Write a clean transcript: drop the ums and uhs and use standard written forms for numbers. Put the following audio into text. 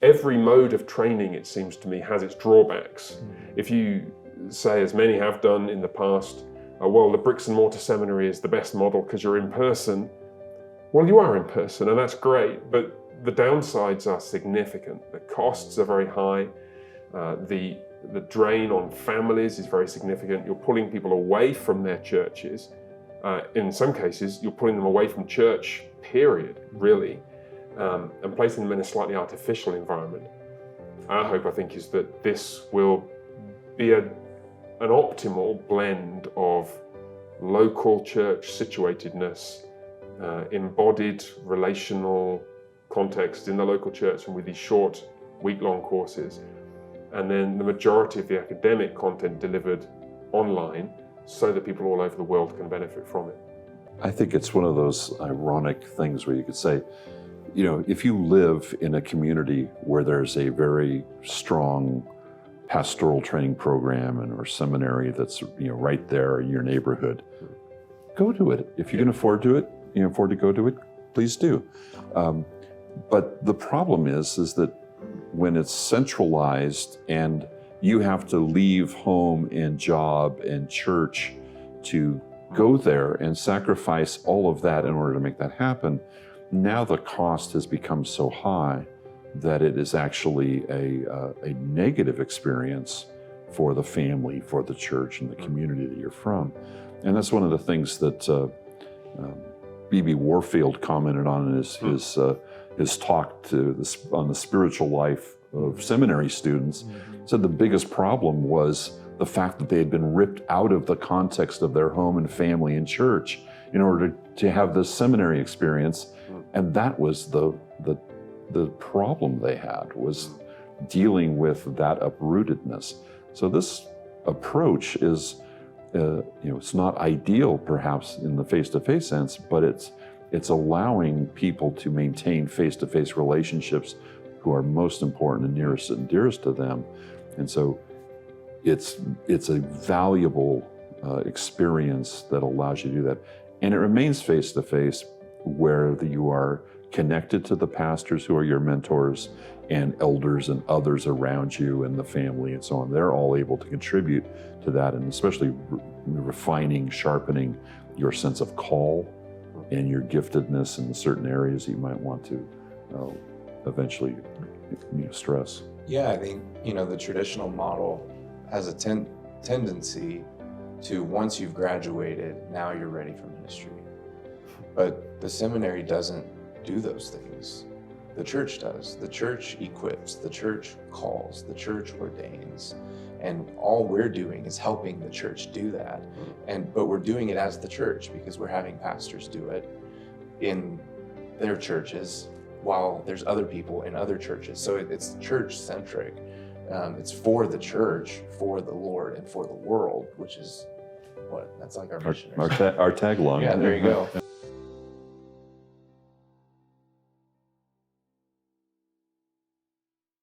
Every mode of training, it seems to me, has its drawbacks. If you say, as many have done in the past, well, the bricks and mortar seminary is the best model because you're in person. Well, you are in person, and that's great, but the downsides are significant. The costs are very high. The drain on families is very significant. You're pulling people away from their churches. In some cases, you're pulling them away from church, period, really, and placing them in a slightly artificial environment. Our hope, I think, is that this will be an optimal blend of local church situatedness, embodied relational context in the local church and with these short week-long courses, and then the majority of the academic content delivered online so that people all over the world can benefit from it. I think it's one of those ironic things where you could say, you know, if you live in a community where there's a very strong pastoral training program or seminary that's, you know, right there in your neighborhood, go to it. If you can afford to go to it, please do. But the problem is that when it's centralized and you have to leave home and job and church to go there and sacrifice all of that in order to make that happen, now the cost has become so high that it is actually a negative experience for the family, for the church, and the community that you're from. And that's one of the things that B.B. Warfield commented on in his talk on the spiritual life of seminary students. Said the biggest problem was the fact that they had been ripped out of the context of their home and family and church in order to have this seminary experience. And that was the problem they had, was dealing with that uprootedness. So this approach is, it's not ideal perhaps in the face-to-face sense, but it's allowing people to maintain face-to-face relationships who are most important and nearest and dearest to them. And so it's a valuable experience that allows you to do that. And it remains face-to-face where you are connected to the pastors who are your mentors and elders and others around you and the family and so on. They're all able to contribute to that, and especially refining, sharpening your sense of call and your giftedness in certain areas that you might want to eventually stress. Yeah, I think, the traditional model has a tendency to, once you've graduated, now you're ready for ministry. But the seminary doesn't do those things. The church does. The church equips, the church calls, the church ordains. And all we're doing is helping the church do that. But we're doing it as the church because we're having pastors do it in their churches while there's other people in other churches. So it's church-centric. It's for the church, for the Lord, and for the world, which is that's like our mission. Our tagline. Yeah, there you go.